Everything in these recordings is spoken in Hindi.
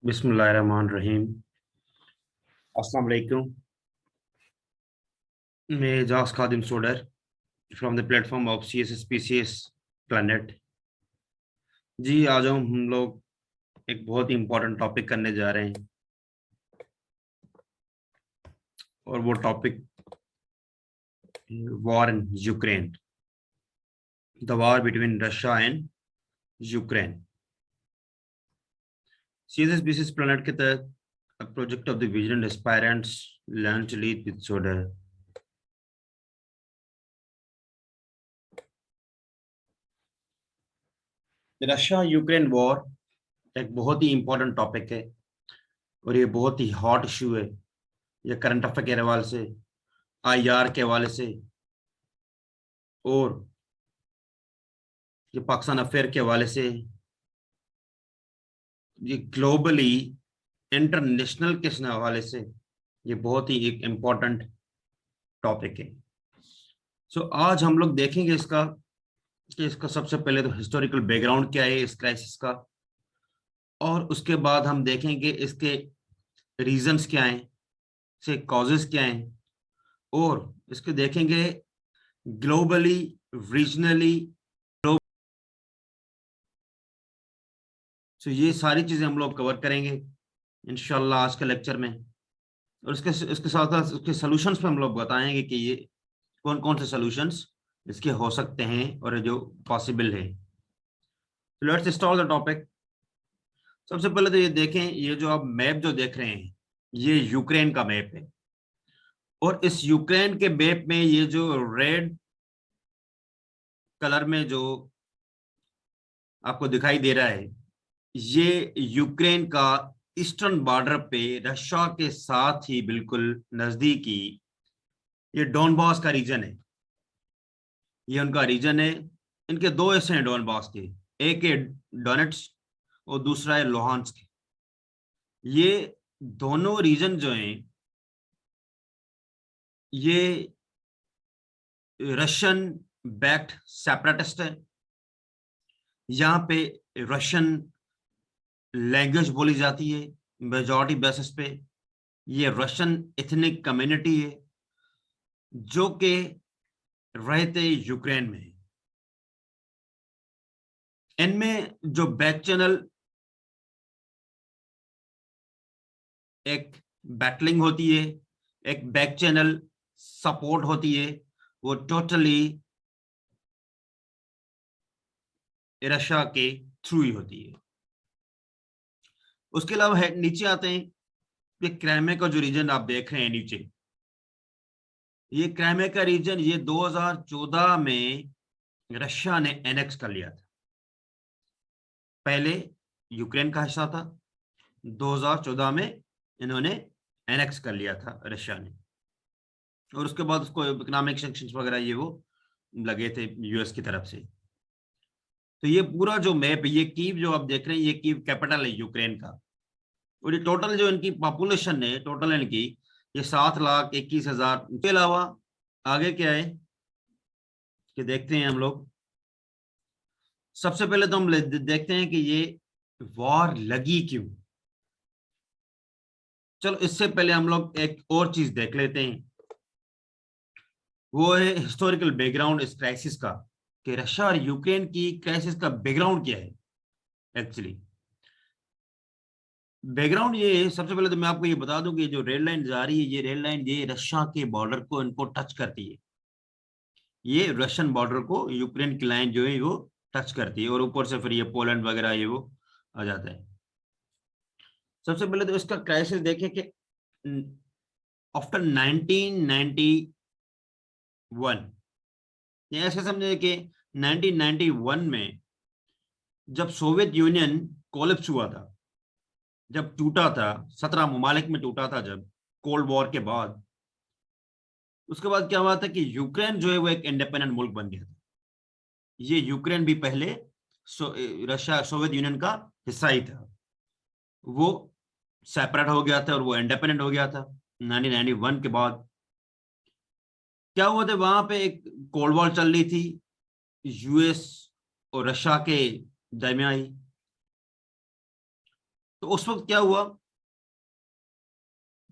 बिस्मिल्लाहिर्रहमानिर्रहीम। अस्सलाम वालेकुम। मैं Ejaz Khadim Soder from the platform of C S S P C S planet. जी, आज हम लोग एक बहुत ही इम्पोर्टेंट टॉपिक करने जा रहे हैं और वो topic war in Ukraine, the war between Russia and Ukraine. C S S P C S planet के तहत project of the vision aspirants learn to lead with Soder. Russia Ukraine war एक बहुत ही इम्पोर्टेंट टॉपिक है और ये बहुत ही हॉट इशू है। ये करंट अफेयर के हवाले से, आईआर के हवाले से और ये पाकिस्तान अफेयर के हवाले से, ये ग्लोबली इंटरनेशनल के हवाले से ये बहुत ही एक इम्पोर्टेंट टॉपिक है। सो आज हम लोग देखेंगे इसका कि इसका सबसे पहले तो हिस्टोरिकल बैकग्राउंड क्या है इस क्राइसिस का, और उसके बाद हम देखेंगे इसके रीजंस क्या हैं, इसके कॉजेस क्या हैं, और इसके देखेंगे ग्लोबली, रीजनली। सो ये सारी चीजें हम लोग कवर करेंगे इंशाल्लाह आज के लेक्चर में, और इसके साथ साथ उसके सॉल्यूशंस पे हम लोग बताएंगे कि ये कौन कौन से सॉल्यूशंस इसके हो सकते हैं और जो पॉसिबल है। Let's start the topic. सबसे पहले तो ये देखें, ये जो आप मैप जो देख रहे हैं ये यूक्रेन का मैप है, और इस यूक्रेन के मैप में ये जो रेड कलर में जो आपको दिखाई दे रहा है ये यूक्रेन का ईस्टर्न बॉर्डर पे रशिया के साथ ही बिल्कुल नजदीकी ये डॉनबास का रीजन है। ये उनका रीजन है। इनके दो हिस्से हैं डॉनबास के, एक है डोनेट्स्क और दूसरा है लुहांस्क। ये दोनों रीजन जो हैं ये रशियन बैक्ड सेपरेटिस्ट है। यहाँ पे रशियन लैंग्वेज बोली जाती है मेजॉरिटी बेसिस पे। ये रशियन एथनिक कम्युनिटी है जो कि रहते यूक्रेन में। इनमें जो बैक चैनल एक बैटलिंग होती है, एक बैक चैनल सपोर्ट होती है, वो टोटली रशिया के थ्रू ही होती है। उसके अलावा नीचे आते हैं, ये क्राइमिया का जो रीजन आप देख रहे हैं नीचे, ये क्राइमिया का रीजन ये 2014 में रशिया ने एनेक्स कर लिया था। पहले यूक्रेन का हिस्सा था, 2014 में इन्होंने एनेक्स कर लिया था रशिया ने, और उसके बाद उसको इकोनॉमिक सैंक्शंस वगैरह ये वो लगे थे यूएस की तरफ से। तो ये पूरा जो मैप, ये कीव जो आप देख रहे हैं, ये कीव कैपिटल है यूक्रेन का, और ये टोटल जो इनकी पॉपुलेशन है टोटल इनकी ये 7,21,000। इसके अलावा आगे क्या है कि देखते हैं हम लोग। सबसे पहले तो हम देखते हैं कि ये वॉर लगी क्यों। चलो इससे पहले हम लोग एक और चीज देख लेते हैं, वो है हिस्टोरिकल बैकग्राउंड इस क्राइसिस का, कि रशिया और यूक्रेन की क्राइसिस का बैकग्राउंड क्या है एक्चुअली। बैकग्राउंड ये है, सबसे पहले तो मैं आपको ये बता दूं कि जो रेड लाइन जा रही है, ये रेड लाइन ये रशिया के बॉर्डर को इनको टच करती है। ये रशियन बॉर्डर को यूक्रेन की लाइन जो है वो टच करती है, और ऊपर से फिर ये पोलैंड वगैरह ये वो आ जाता है। सबसे पहले तो इसका क्राइसिस देखें कि आफ्टर 1991, ये ऐसे समझे कि 1991 में जब सोवियत यूनियन कोलैप्स हुआ था, जब टूटा था, 17 ममालिक में टूटा था जब कोल्ड वॉर के बाद, उसके बाद क्या हुआ था कि यूक्रेन जो है वो एक इंडिपेंडेंट मुल्क बन गया था। ये यूक्रेन भी पहले रशिया सोवियत यूनियन का हिस्सा ही था, वो सेपरेट हो गया था और वो इंडिपेंडेंट हो गया था 1991 के बाद। क्या हुआ था वहां पे, एक कोल्ड वॉर चल रही थी यूएस और रशिया के दरमियान। तो उस वक्त क्या हुआ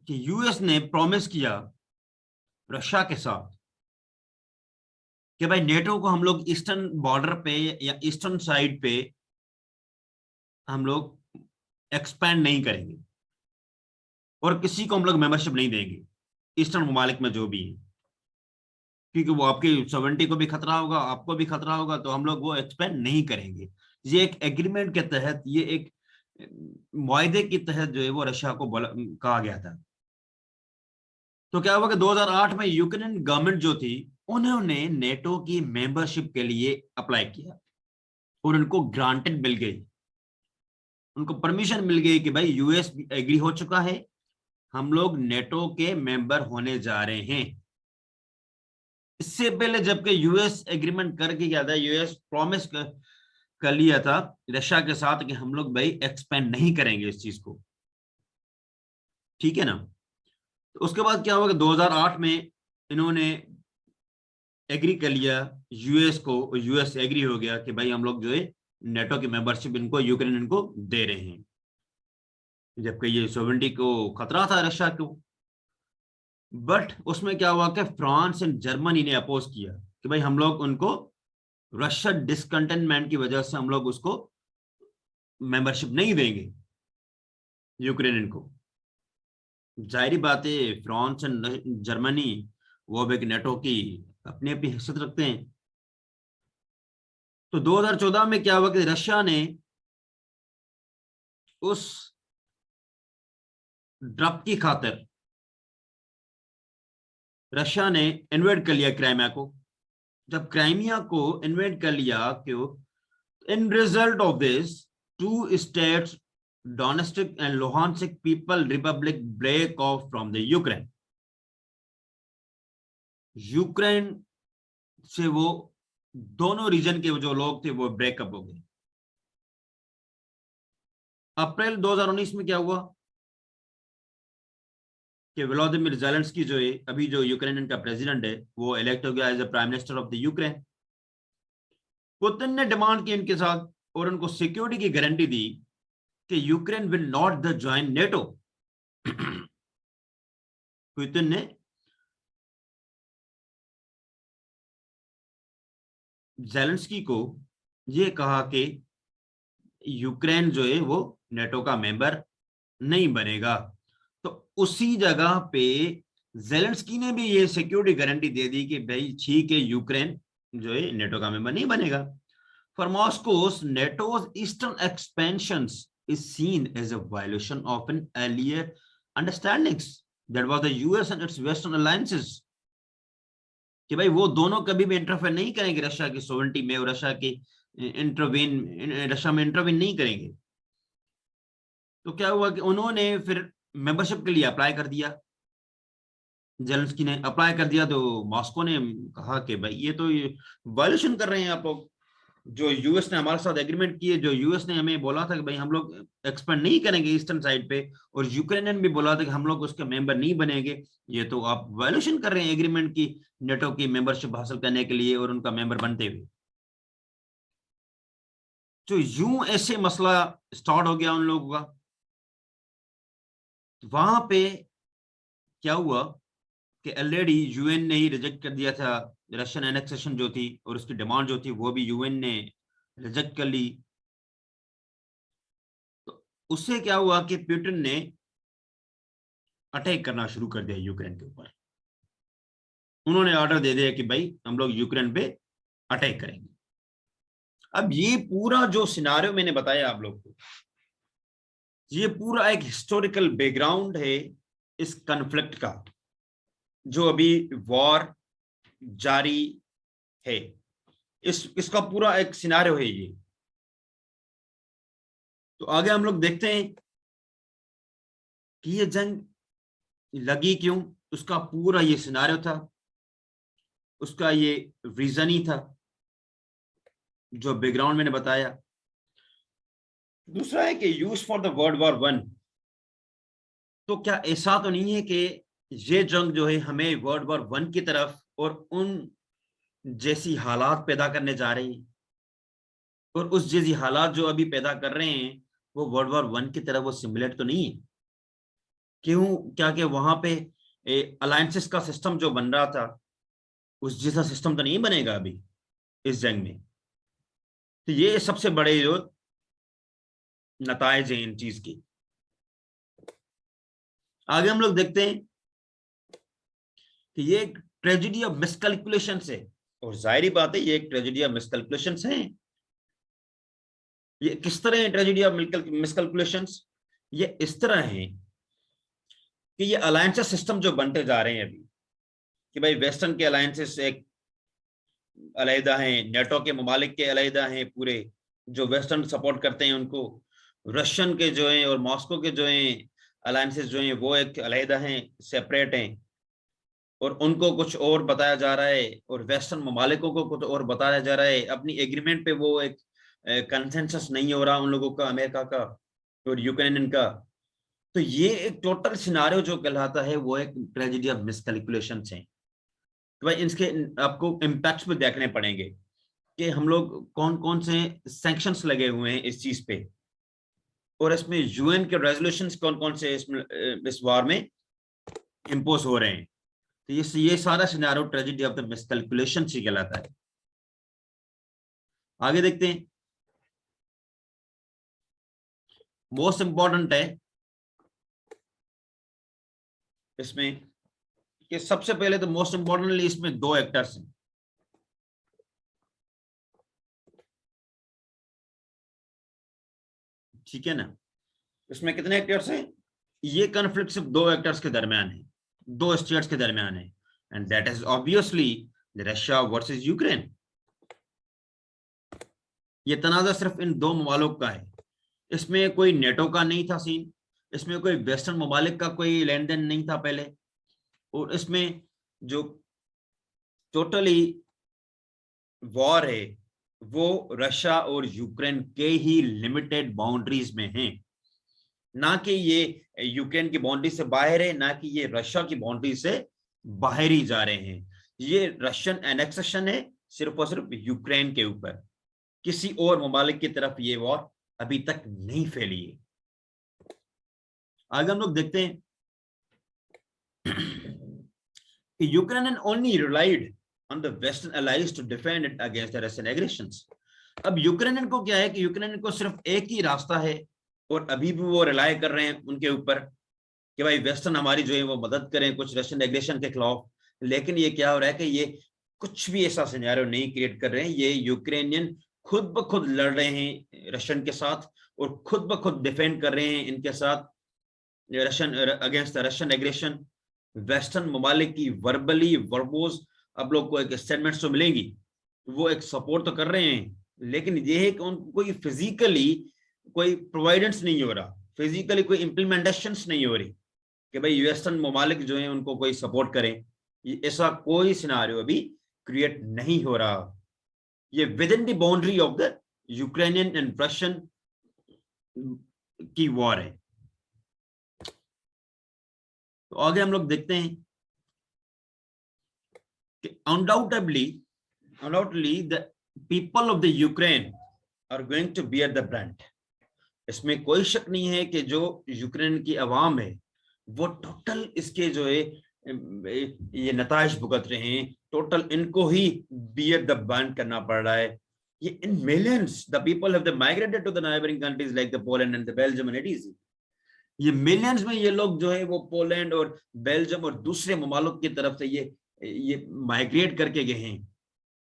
कि यूएस ने प्रॉमिस किया रशिया के साथ कि भाई नेटो को हम लोग ईस्टर्न बॉर्डर पे या ईस्टर्न साइड पे हम लोग एक्सपैंड नहीं करेंगे और किसी को हम लोग मेंबरशिप नहीं देंगे ईस्टर्न ममालिक में जो भी है, क्योंकि वो आपकी सॉवरेनिटी को भी खतरा होगा, आपको भी खतरा होगा, तो हम लोग वो एक्सपेंड नहीं करेंगे। ये एक एग्रीमेंट के तहत, ये एक मुआहदे के तहत जो है वो रशिया को कहा गया था। तो क्या हुआ कि 2008 में यूक्रेन गवर्नमेंट जो थी उन्होंने नेटो की मेंबरशिप के लिए अप्लाई किया और उनको ग्रांटेड मिल गई, उनको परमिशन मिल गई कि भाई यूएस एग्री हो चुका है, हम लोग नेटो के मेंबर होने जा रहे हैं। इससे पहले जबकि यूएस एग्रीमेंट करके क्या था, यूएस प्रॉमिस कर लिया था रशिया के साथ कि हम लोग भाई एक्सपेंड नहीं करेंगे इस चीज को, ठीक है ना। तो उसके बाद क्या हुआ कि 2008 में इन्होंने एग्री कर लिया यूएस को, यूएस एग्री हो गया कि भाई हम लोग जो है नेटो की मेंबरशिप इनको, यूक्रेन इनको दे रहे हैं, जबकि ये सॉवरेनिटी को खतरा था रशिया को। बट उसमें क्या हुआ कि फ्रांस एंड जर्मनी ने अपोज किया कि भाई हम लोग उनको रशिया डिसकंटेनमेंट की वजह से हम लोग उसको मेंबरशिप नहीं देंगे यूक्रेन को। जाहिर बात है फ्रांस एंड जर्मनी वो भी एक नेटो की अपनी अपनी हैसियत रखते हैं। तो 2014 में क्या हुआ कि रशिया ने उस ड्रॉप की खातिर रशिया ने इन्वेड कर लिया क्राइमिया को। जब क्राइमिया को इन्वेड कर लिया, क्यों, in result of this two states Donetsk and Luhansk people republic break off from the Ukraine. Ukraine से वो दोनों रीजन के जो लोग थे वो ब्रेकअप हो गए। अप्रैल 2019 में क्या हुआ कि व्लादिमीर ज़ेलेंस्की जो है अभी जो यूक्रेन का प्रेसिडेंट है वो इलेक्ट हो गया as a prime minister of the Ukraine. Putin ने डिमांड की इनके साथ और उनको सिक्योरिटी की गारंटी दी कि Ukraine will not the join NATO. Putin ने ज़ेलेंस्की को ये कहा कि यूक्रेन जो है वो नेटो का मेंबर नहीं बनेगा। तो उसी जगह पे ज़ेलेंस्की ने भी ये सिक्योरिटी गारंटी दे दी कि भाई ठीक है यूक्रेन जो है नेटो का मेंबर नहीं बनेगा। For Moscow's NATO's eastern expansions is seen as a violation of an earlier understandings that was the US and its western alliances, कि भाई वो दोनों कभी भी इंटरफेयर नहीं करेंगे रशिया की सोवरेनिटी में और रशिया में इंटरवीन नहीं करेंगे। तो क्या हुआ कि उन्होंने फिर मेंबरशिप के लिए अप्लाई कर दिया, जेलेंस्की ने अप्लाई कर दिया। तो मॉस्को ने कहा कि भाई ये तो वायलेशन कर रहे हैं आप लोग, जो यूएस ने हमारे साथ एग्रीमेंट किए, जो यूएस ने हमें बोला था कि भाई हम लोग एक्सपेंड नहीं करेंगे ईस्टर्न साइड पे, और यूक्रेन भी बोला था कि हम लोग उसके मेंबर नहीं बनेंगे, ये तो आप वायलेशन कर रहे हैं एग्रीमेंट की, नेटो की मेंबरशिप हासिल करने के लिए और उनका मेंबर बनते हुए। जो यूं ऐसे मसला स्टार्ट हो गया उन लोगों का। वहां पे क्या हुआ कि ऑलरेडी यूएन ने ही रिजेक्ट कर दिया था रशियन एनेक्सेशन जो थी, और उसकी डिमांड जो थी वो भी यूएन ने रिजेक्ट कर ली। तो उससे क्या हुआ कि पुतिन ने अटैक करना शुरू कर दिया यूक्रेन के ऊपर। उन्होंने ऑर्डर दे दिया कि भाई हम लोग यूक्रेन पे अटैक करेंगे। अब ये पूरा जो सिनारियो मैंने बताया आप लोग को, ये पूरा एक हिस्टोरिकल बैकग्राउंड है इस कॉन्फ्लिक्ट का, जो अभी वॉर जारी है, इसका पूरा एक सिनारियो है ये। तो आगे हम लोग देखते हैं कि ये जंग लगी क्यों, उसका पूरा ये सिनारियो था, उसका ये रीजन ही था जो बैकग्राउंड मैंने बताया। दूसरा है कि use for the world war one. तो क्या ऐसा तो नहीं है कि ये जंग जो है हमें वर्ल्ड वॉर वन की तरफ और उन जैसी हालात पैदा करने जा रही है, और उस जैसी हालात जो अभी पैदा कर रहे हैं वो वर्ल्ड वॉर 1 की तरह वो सिमुलेट तो नहीं है। क्यों? क्या कि वहां पे अलायंसेस का सिस्टम जो बन रहा था उस जैसा सिस्टम तो नहीं बनेगा अभी इस जंग में। तो ये सबसे बड़े जो नतायज हैं इन चीज की। आगे हम लोग देखते हैं कि ये एक ट्रेजेडी ऑफ मिसकैलकुलेशन है, और जाहिर बात है ये एक ट्रेजेडी ऑफ मिसकैलकुलेशन है। ये किस तरह है ट्रेजेडी ऑफ मिसकैलकुलेशन? ये इस तरह है कि ये अलायंसेस सिस्टम जो बनते जा रहे हैं अभी, कि भाई वेस्टर्न के अलायंसेस एक अलहदा हैं, नेटो के ममालिक के अलहदा हैं पूरे, जो वेस्टर्न सपोर्ट करते हैं उनको, रशियन के जो हैं और मॉस्को के जो हैं अलायंसेस जो हैं वो एक अलहदा हैं, सेपरेट हैं, और उनको कुछ और बताया जा रहा है, और वेस्टर्न ममालिकों को कुछ और बताया जा रहा है। अपनी एग्रीमेंट पे वो एक कंसेंसस नहीं हो रहा उन लोगों का, अमेरिका का और यूक्रेन का। तो ये एक टोटल सिनारियो जो कहलाता है वो एक ट्रेजेडी ऑफ मिसकैलकुलेशन है। तो भाई इसके आपको इम्पैक्ट्स भी देखने पड़ेंगे कि हम लोग कौन कौन से सैंक्शंस लगे हुए हैं इस चीज पे, और इसमें यूएन के रेजोल्यूशंस कौन कौन से इस वार में इम्पोज हो रहे हैं। तो ये सारा scenario tragedy of the miscalculation ही कहलाता है। आगे देखते हैं। मोस्ट इंपॉर्टेंट है इसमें कि सबसे पहले तो मोस्ट इंपॉर्टेंटली इसमें दो एक्टर्स हैं। ठीक है ना? इसमें कितने एक्टर्स हैं? ये कॉन्फ्लिक्ट सिर्फ दो एक्टर्स के दरमियान है, दो स्टेट्स के दरमियान है, and that is obviously Russia versus Ukraine. ये तनाजा सिर्फ इन दो ममालिक का है। इसमें कोई नेटो का नहीं था सीन, इसमें कोई वेस्टर्न ममालिक का कोई लेन देन नहीं था पहले, और इसमें जो टोटली वॉर है वो रशिया और यूक्रेन के ही लिमिटेड बाउंड्रीज में है, ना कि ये यूक्रेन की बाउंड्री से बाहर है, ना कि ये रशिया की बाउंड्री से बाहर ही जा रहे हैं। ये रशियन एनेक्सेशन है सिर्फ और सिर्फ यूक्रेन के ऊपर, किसी और ममालिक की तरफ ये वॉर अभी तक नहीं फैली है। आगे हम लोग देखते हैं कि Ukraine only relied on the western allies to defend it against the Russian aggressions. अब यूक्रेन को क्या है कि यूक्रेन को सिर्फ एक ही रास्ता है, और अभी भी वो रिलाय कर रहे हैं उनके ऊपर कि भाई वेस्टर्न हमारी जो है वो मदद करें कुछ रशियन एग्रेशन के खिलाफ। लेकिन ये क्या हो रहा है कि ये कुछ भी ऐसा सिनेरियो नहीं क्रिएट कर रहे हैं, ये यूक्रेनियन खुद ब खुद लड़ रहे हैं रशियन के साथ, और खुद ब खुद डिफेंड कर रहे हैं इनके साथ Russian against the Russian aggression. Western ममालिक की वर्बली वर्बोज अब लोग को एक स्टेटमेंट्स तो मिलेंगी, वो एक सपोर्ट तो कर रहे हैं, लेकिन ये है कि उनको कोई फिजिकली कोई प्रोवाइडेंस नहीं हो रहा, फिजिकली कोई इम्प्लीमेंटेशन नहीं हो रही कि भाई वेस्टर्न ममालिक जो है उनको कोई सपोर्ट करें। ऐसा कोई सिनारियो अभी क्रिएट नहीं हो रहा। ये within the boundary of the Ukrainian and Russian की वॉर है। तो आगे हम लोग देखते हैं कि undoubtedly the people of the Ukraine are going to bear the brunt. इसमें कोई शक नहीं है कि जो यूक्रेन की आवाम है वो टोटल इसके जो है ये नताइज भुगत रहे हैं, टोटल इनको ही बियर द ब्रंट करना पड़ रहा है। ये in millions the people have migrated to the neighbouring countries like the Poland and the Belgium and Italy. ये मिलियंस में ये लोग जो है वो पोलैंड और बेल्जियम और दूसरे ममालिक की तरफ से ये माइग्रेट करके गए हैं,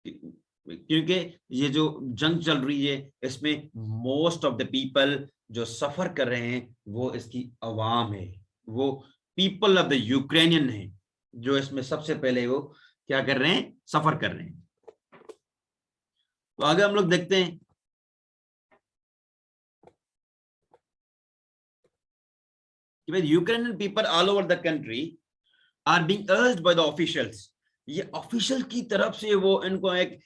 क्योंकि ये जो जंग चल रही है इसमें मोस्ट ऑफ द पीपल जो सफर कर रहे हैं वो इसकी अवाम है, वो पीपल ऑफ द यूक्रेनियन है जो इसमें सबसे पहले वो क्या कर रहे हैं, सफर कर रहे हैं। तो आगे हम लोग देखते हैं कि भाई Ukrainian people all over the country are being urged by the officials. ये ऑफिशियल की तरफ से वो इनको एक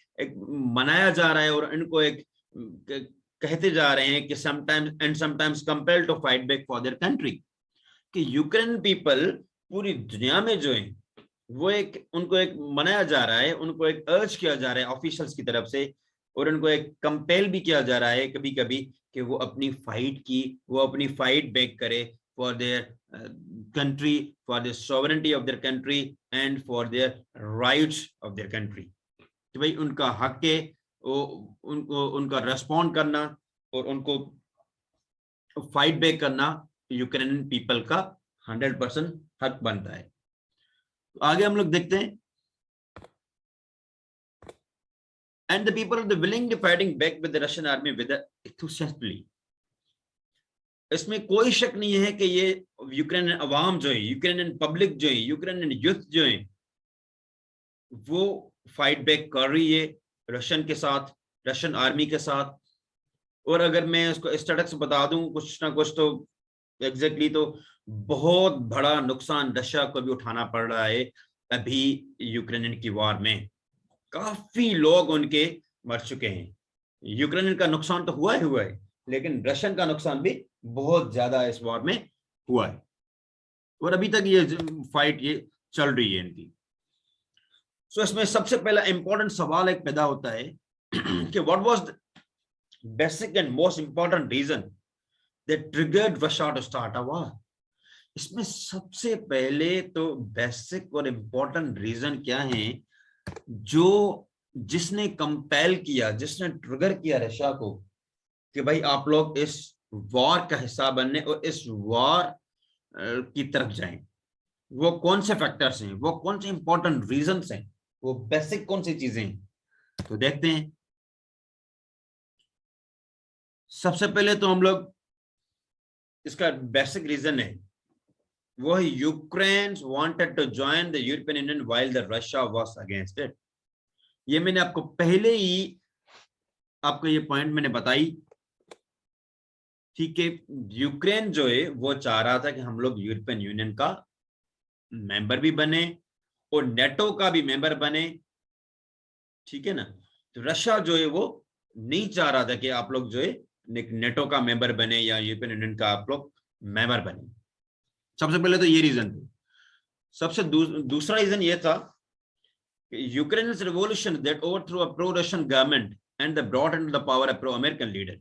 मनाया जा रहा है और इनको एक कहते जा रहे हैं कि sometimes and sometimes compelled to fight back for their country, कि यूक्रेन पीपल पूरी दुनिया में जो है वो उनको एक मनाया जा रहा है, उनको एक अर्ज किया जा रहा है ऑफिशियल्स की तरफ से और उनको एक कंपेल भी किया जा रहा है कभी कभी कि वो अपनी फाइट बैक करे for their country, for the sovereignty of their country and for their rights of their country, कि भाई उनका हक है उनको उनका रेस्पॉन्ड करना और उनको फाइट बैक करना यूक्रेनियन पीपल का 100% हक बनता है। तो आगे हम लोग देखते हैं, and the people are willingly fighting back with the Russian army with enthusiastically। इसमें कोई शक नहीं है कि ये यूक्रेनियन अवाम जो है, यूक्रेनियन पब्लिक जो है, यूक्रेनियन यूथ जो है, वो फाइट बैक कर रही है रशियन के साथ, रशियन आर्मी के साथ। और अगर मैं उसको स्टेटस बता दूं कुछ ना कुछ, तो एग्जैक्टली तो बहुत बड़ा नुकसान रशिया को भी उठाना पड़ रहा है अभी यूक्रेनियन की वॉर में। काफी लोग उनके मर चुके हैं। यूक्रेन का नुकसान तो हुआ है, लेकिन रशियन का नुकसान भी बहुत ज्यादा इस वॉर में हुआ है और अभी तक ये फाइट ये चल रही है इनकी। सो इसमें सबसे पहला इंपॉर्टेंट सवाल एक पैदा होता है कि what was the basic and most important reason that triggered Russia to start a war. इसमें सबसे पहले तो बेसिक और इंपॉर्टेंट रीजन क्या है जो जिसने कंपेल किया, जिसने ट्रिगर किया रशिया को कि भाई आप लोग इस वॉर का हिस्सा बनने और इस वॉर की तरफ जाएं। वो कौन से फैक्टर्स हैं, वो कौन से इंपॉर्टेंट रीजंस हैं, वो बेसिक कौन सी चीजें हैं, तो देखते हैं। सबसे पहले तो हम लोग इसका बेसिक रीजन है वो है Ukraine wanted to join the European Union while the Russia was against it. ये मैंने आपको पहले ही आपको ये पॉइंट मैंने बताई, ठीक है। यूक्रेन जो है वो चाह रहा था कि हम लोग यूरोपियन यूनियन का मेंबर भी बने और नेटो का भी मेंबर बने, ठीक है ना। तो रशिया जो है वो नहीं चाह रहा था कि आप लोग जो है नेटो का मेंबर बने या यूरोपियन यूनियन का आप लोग मेंबर बने। सबसे पहले तो ये रीजन था। सबसे दूसरा रीजन ये था Ukraine's revolution that overthrew a pro-Russian government and that brought into the power a pro-American leader।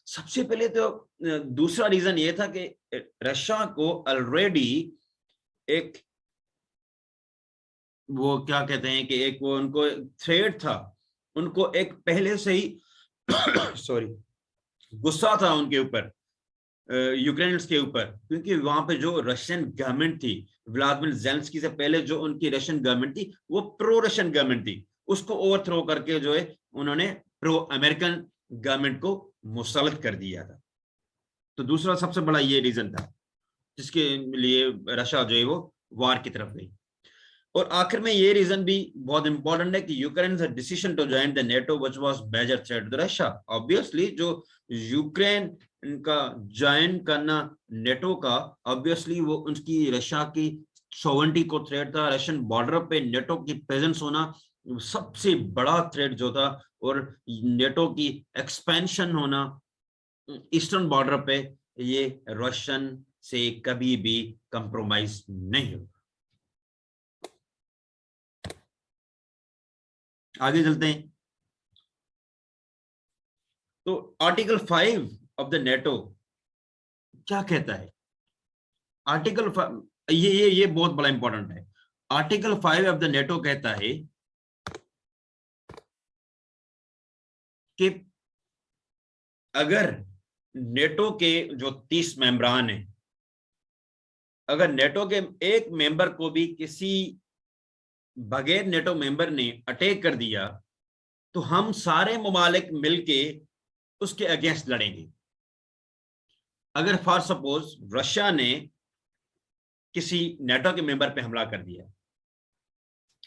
सबसे पहले तो दूसरा रीजन ये था कि रशिया को ऑलरेडी एक वो क्या कहते हैं कि एक वो उनको थ्रेट था, उनको एक पहले से ही सॉरी गुस्सा था उनके ऊपर, यूक्रेनियंस के ऊपर, क्योंकि वहां पे जो रशियन गवर्नमेंट थी व्लादिमीर ज़ेलेंस्की से पहले जो उनकी रशियन गवर्नमेंट थी वो प्रो रशियन गवर्नमेंट थी। उसको ओवरथ्रो करके जो है उन्होंने प्रो अमेरिकन गवर्नमेंट को मुसल्लत कर दिया था। तो दूसरा सबसे बड़ा ये रीजन था जिसके लिए रशिया जो है वो वार की तरफ गई। और आखिर में ये रीजन भी बहुत इंपॉर्टेंट है कि Ukraine decision to join the NATO which was major threat to Russia. Obviously जो यूक्रेन इनका ज्वाइन करना नेटो का, ऑब्वियसली वो उनकी रशिया की सॉवरेनिटी को थ्रेट था। रशियन बॉर्डर पे नेटो की प्रेजेंस होना सबसे बड़ा थ्रेट जो था, और नेटो की एक्सपेंशन होना ईस्टर्न बॉर्डर पे, ये रशियन से कभी भी कंप्रोमाइज नहीं होगा। आगे चलते हैं। तो आर्टिकल 5 ऑफ द नेटो क्या कहता है? आर्टिकल ये बहुत बड़ा इंपॉर्टेंट है। आर्टिकल 5 ऑफ द नेटो कहता है कि अगर नेटो के जो 30 मेंबरान हैं, अगर नेटो के एक मेंबर को भी किसी बगैर नेटो मेंबर ने अटैक कर दिया तो हम सारे ममालिक मिलके उसके अगेंस्ट लड़ेंगे। अगर फॉर सपोज रशिया ने किसी नेटो के मेंबर पे हमला कर दिया,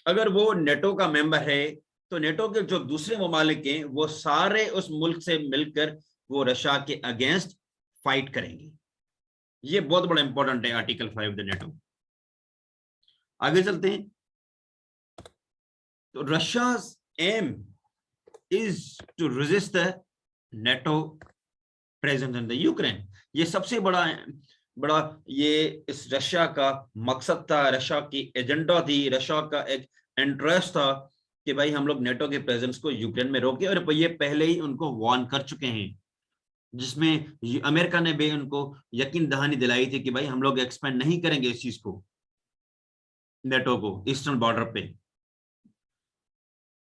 अगर वो नेटो का मेंबर है तो नेटो के जो दूसरे ममालिक हैं वो सारे उस मुल्क से मिलकर वो रशिया के अगेंस्ट फाइट करेंगे। ये बहुत बड़ा इंपॉर्टेंट है आर्टिकल 5 द नेटो। आगे चलते हैं। तो रशिया's aim is to resist the NATO presence in the Ukraine। ये सबसे बड़ा ये इस रशिया का मकसद था, रशिया की एजेंडा थी, रशिया का एक इंटरेस्ट था कि भाई हम लोग नेटो के प्रेजेंस को यूक्रेन में रोके, और ये पहले ही उनको वार्न कर चुके हैं, जिसमें अमेरिका ने भी उनको यकीन दहानी दिलाई थी कि भाई हम लोग एक्सपेंड नहीं करेंगे इस चीज को, नेटो को ईस्टर्न बॉर्डर पे।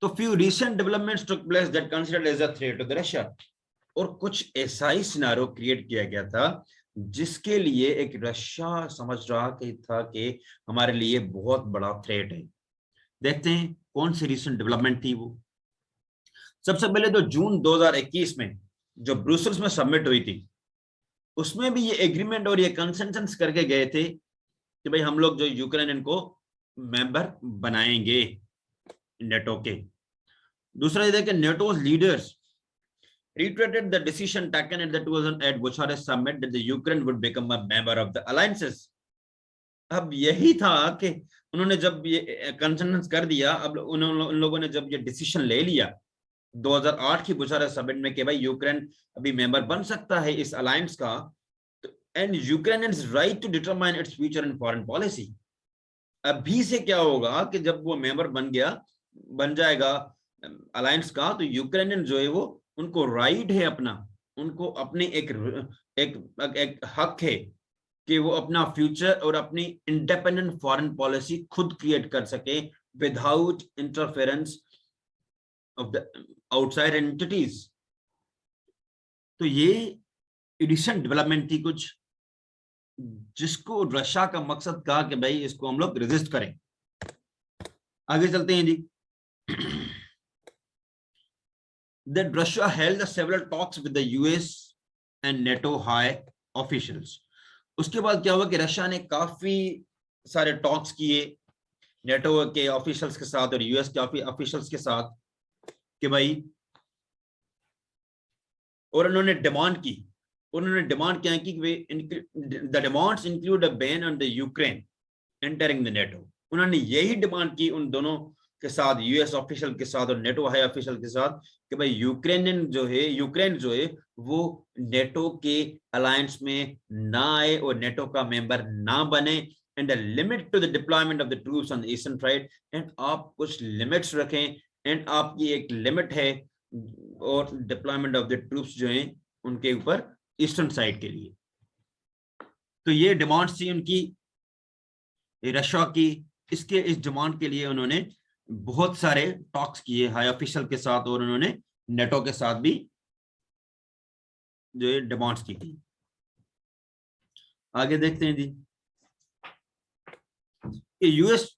तो few recent developments took place that considered as a threat to the Russia, और कुछ ऐसा ही सिनारियो क्रिएट किया गया था जिसके लिए एक रशिया समझ रहा था कि हमारे लिए बहुत बड़ा थ्रेट है। देखते हैं कौन सी रिसेंट डेवलपमेंट थी वो। सबसे पहले तो जून 2021 में जो ब्रुसेल्स में सबमिट हुई थी, उसमें भी ये एग्रीमेंट और ये कंसेंसस करके गए थे कि भाई हम लोग जो यूक्रेन इनको मेंबर बनाएंगे नेटो के। दूसरा ये देखें, NATO leaders reiterated the decision taken at the 2008 Bucharest summit that the Ukraine would become a member of the alliances. अब यही था कि उन्होंने जब ये कंसेंसस कर दिया, अब उन लोगों ने जब ये डिसीजन ले लिया 2008 की बुचारेस्ट समिट में कि भाई यूक्रेन अभी मेंबर बन सकता है इस अलायंस का, and Ukrainians right to determine its future in foreign policy. अभी से क्या होगा कि जब वो मेंबर बन जाएगा अलायंस का, तो यूक्रेनियन जो है वो उनको राइट है अपना, उनको अपने एक हक है कि वो अपना फ्यूचर और अपनी इंडिपेंडेंट फॉरेन पॉलिसी खुद क्रिएट कर सके without interference of the outside entities. तो ये रिसेंट डेवलपमेंट थी कुछ, जिसको रशिया का मकसद कहा कि भाई इसको हम लोग रेजिस्ट करें। आगे चलते हैं जी। That Russia held several talks with the US and NATO high officials. उसके बाद क्या हुआ कि रशिया ने काफी सारे टॉक्स किए नेटो के ऑफिशियल्स के साथ और यूएस के ऑफिशियल्स के साथ कि भाई, और उन्होंने डिमांड क्या है कि the demands include a ban on the Ukraine entering the NATO. उन्होंने यही डिमांड की उन दोनों के साथ, यूएस ऑफिशियल के साथ और नेटो हाई ऑफिशियल के साथ, कि भाई यूक्रेन जो है वो नेटो के अलायंस में ना आए और नेटो का मेंबर ना बने, and limit to the deployment of the troops on the eastern side. And आप कुछ लिमिट्स रखें, एंड आपकी एक लिमिट है और डिप्लॉयमेंट ऑफ द ट्रूप्स जो हैं उनके ऊपर ईस्टर्न साइड के लिए। तो ये डिमांड्स थी उनकी, रशिया की। इस डिमांड के लिए उन्होंने बहुत सारे टॉक्स किए हाई ऑफिशियल के साथ, और उन्होंने नेटो के साथ भी जो डिमांड्स की थी। आगे देखते हैं जी कि US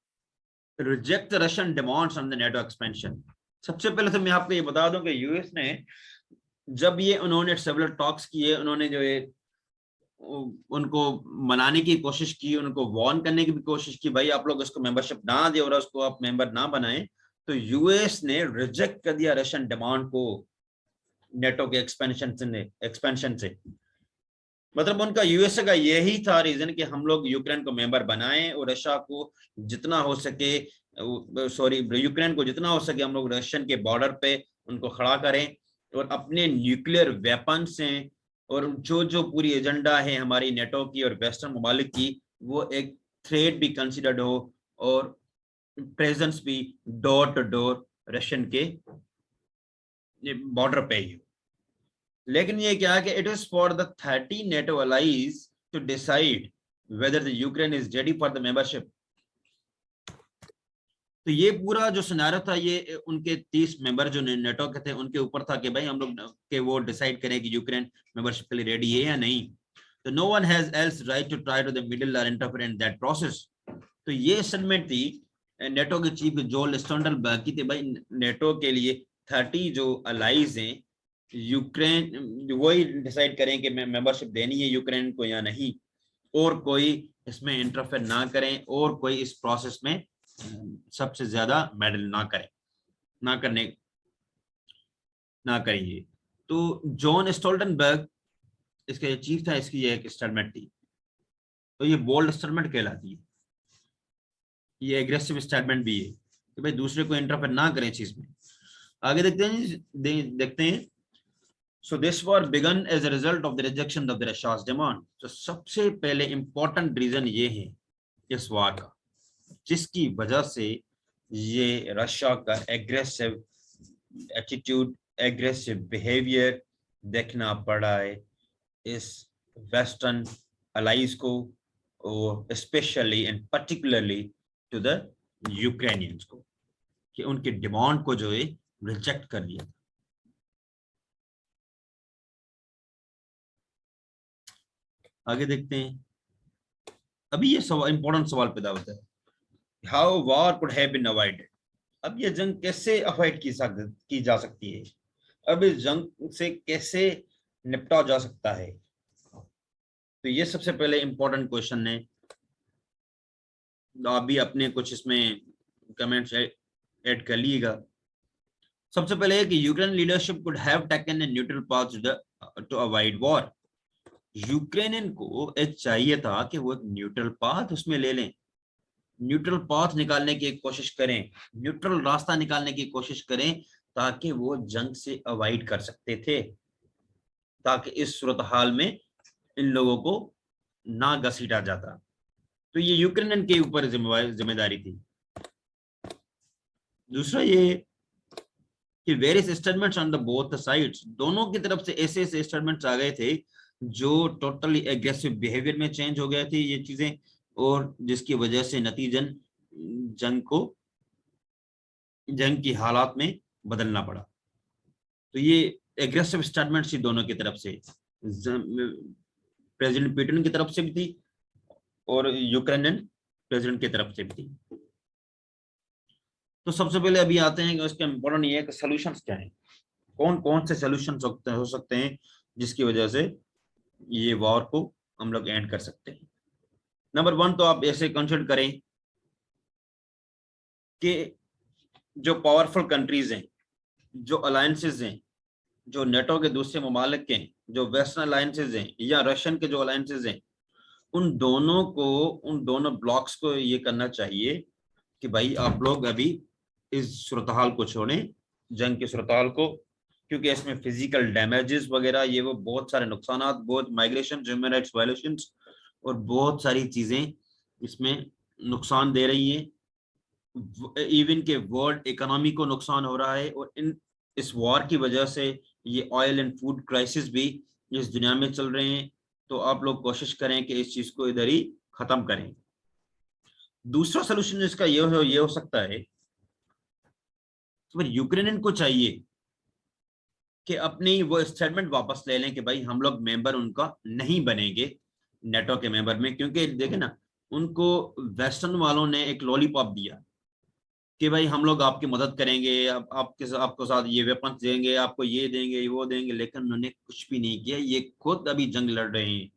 reject Russian demands on the NATO expansion. सबसे पहले तो मैं आपको ये बता दूं कि यूएस ने जब ये उन्होंने सेवरल टॉक्स किए, उन्होंने जो है उनको मनाने की कोशिश की, उनको वार्न करने की भी कोशिश की, भाई आप लोग इसको मेंबरशिप ना दे और उसको आप मेंबर ना बनाएं, तो यूएस ने रिजेक्ट कर दिया रशियन डिमांड को नेटो के एक्सपेंशन से। मतलब उनका यूएसए का यही था रीजन कि हम लोग यूक्रेन को मेंबर बनाएं और रशिया को जितना हो सके यूक्रेन को जितना हो सके हम लोग रशियन के बॉर्डर पे उनको खड़ा करें, और अपने न्यूक्लियर वेपन से और जो पूरी एजेंडा है हमारी नेटो की और वेस्टर्न ममालिक की, वो एक थ्रेट भी कंसिडर्ड हो और प्रेजेंस भी डोर टू डोर रशियन के बॉर्डर पे ही हो। लेकिन ये क्या है कि it is for the 30 NATO allies to decide whether the Ukraine is ready for the membership. तो ये पूरा जो सिनेरियो था ये उनके 30 मेंबर जो नेटो के थे उनके ऊपर था कि भाई हम लोग के वो डिसाइड करें कि यूक्रेन मेंबरशिप के लिए रेडी है या नहीं। तो no one has else right to try to the middle और इंटरफेयर इन दैट प्रोसेस। तो ये स्टेटमेंट थी नेटो के चीफ जोल स्टोल्टनबर्ग की थी, भाई नेटो के लिए 30 जो अलाइज हैं यूक्रेन वही डिसाइड करें कि मेंबरशिप देनी है यूक्रेन को या नहीं, और कोई इसमें इंटरफेयर ना करें और कोई इस प्रोसेस में सबसे ज्यादा मेडल ना करिए। तो जॉन स्टोल्टनबर्ग इसके चीफ था, इसकी ये एक स्टेटमेंट थी। तो ये बोल्ड स्टेटमेंट कहलाती है, ये एग्रेसिव स्टेटमेंट भी है कि भाई दूसरे को इंटरफेयर ना करें चीज में। आगे देखते हैं So this war began as a result of the rejection of the Russia's demand. तो सबसे पहले इंपॉर्टेंट रीजन ये है इस वार का, जिसकी वजह से ये रशिया का एग्रेसिव एटीट्यूड, एग्रेसिव बिहेवियर देखना पड़ा है इस वेस्टर्न अलाइज को, और specially and particularly to the Ukrainians को, कि उनकी डिमांड को जो है रिजेक्ट कर दिया। आगे देखते हैं। अभी ये सवाल, इंपॉर्टेंट सवाल पैदा होता है, how war could have been avoided. अब ये जंग कैसे अवॉइड की जा सकती है, अब इस जंग से कैसे निपटा जा सकता है। तो ये सबसे पहले इंपॉर्टेंट क्वेश्चन है। आप भी अपने कुछ इसमें कमेंट्स ऐड कर लीजिएगा। सबसे पहले है कि Ukraine leadership could have taken a neutral path to avoid war. Ukrainian को चाहिए था कि वो एक न्यूट्रल पाथ उसमें ले लें, न्यूट्रल पाथ निकालने की कोशिश करें, न्यूट्रल रास्ता निकालने की कोशिश करें, ताकि वो जंग से अवॉइड कर सकते थे, ताकि इस सूरत हाल में इन लोगों को ना घसीटा जाता। तो ये यूक्रेनियन के ऊपर जिम्मेदारी थी। दूसरा ये कि various statements on the both sides, दोनों की तरफ से ऐसे ऐसे स्टेटमेंट्स आ गए थे जो टोटली एग्रेसिव बिहेवियर में चेंज हो गए थे ये चीजें, और जिसकी वजह से नतीजन जंग की हालात में बदलना पड़ा। तो ये एग्रेसिव स्टेटमेंट्स थी दोनों की तरफ से, प्रेसिडेंट पुतिन की तरफ से भी थी और यूक्रेनियन प्रेसिडेंट की तरफ से भी थी। तो सबसे पहले अभी आते हैं कि उसके इम्पोर्टेंट ये है कि सॉल्यूशंस क्या हैं, कौन कौन से सॉल्यूशंस हो सकते हैं जिसकी वजह से ये वॉर को हम लोग एंड कर सकते हैं। नंबर 1 तो आप ऐसे कंसिडर करें कि जो पावरफुल कंट्रीज हैं, जो अलायंसेज हैं, जो नेटो के दूसरे ममालिक के, जो वेस्टर्न अलायंसेज हैं या रशियन के जो अलायंसेज हैं, उन दोनों ब्लॉक्स को ये करना चाहिए कि भाई आप लोग अभी इस सूरत हाल को छोड़ें, जंग की सूरत हाल को, क्योंकि इसमें फिजिकल डैमेजेस वगैरह ये वो बहुत सारे नुकसान, बहुत माइग्रेशन, ह्यूमन राइट्स वायलेशंस और बहुत सारी चीजें इसमें नुकसान दे रही हैं। इवन के वर्ल्ड इकोनॉमी को नुकसान हो रहा है, और इस वॉर की वजह से ये ऑयल एंड फूड क्राइसिस भी इस दुनिया में चल रहे हैं। तो आप लोग कोशिश करें कि इस चीज को इधर ही खत्म करें। दूसरा सोल्यूशन इसका ये हो सकता है कि यूक्रेनियन को चाहिए कि अपनी वो स्टेटमेंट वापस ले लें कि भाई हम लोग मेंबर उनका नहीं बनेंगे नेटो के मेंबर में, क्योंकि देखे ना, उनको वेस्टर्न वालों ने एक लॉलीपॉप दिया कि भाई हम लोग आपकी मदद करेंगे, आपको साथ ये वेपन्स देंगे, आपको ये देंगे वो देंगे, लेकिन उन्होंने कुछ भी नहीं किया, ये खुद अभी जंग लड़ रहे हैं।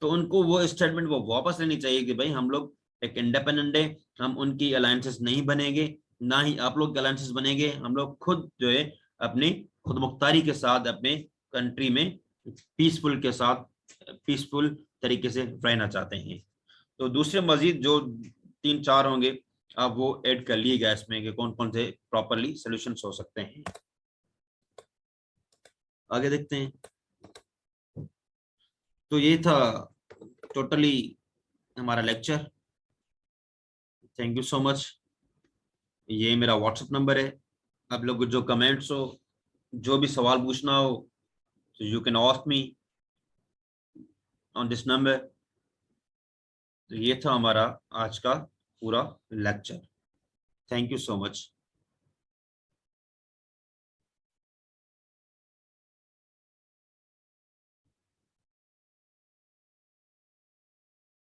तो उनको वो स्टेटमेंट वो वापस लेनी चाहिए कि भाई हम लोग एक इंडिपेंडेंट है, हम उनकी अलायंसेस नहीं बनेंगे, ना ही आप लोग अलायंसेस बनेंगे, हम लोग खुद जो है अपनी खुद मुख्तारी के साथ अपने कंट्री में पीसफुल तरीके से रहना चाहते हैं। तो दूसरे मजीद जो 3-4 होंगे आप वो ऐड कर लिए गए इसमें कि कौन कौन से प्रॉपरली सॉल्यूशंस हो सकते हैं। आगे देखते हैं। तो ये था टोटली हमारा lecture. Thank you so much. ये मेरा व्हाट्सएप नंबर है, आप लोग जो कमेंट्स हो, जो भी सवाल पूछना हो, तो you can ask me on this number. तो ये था हमारा आज का पूरा lecture. Thank you so much.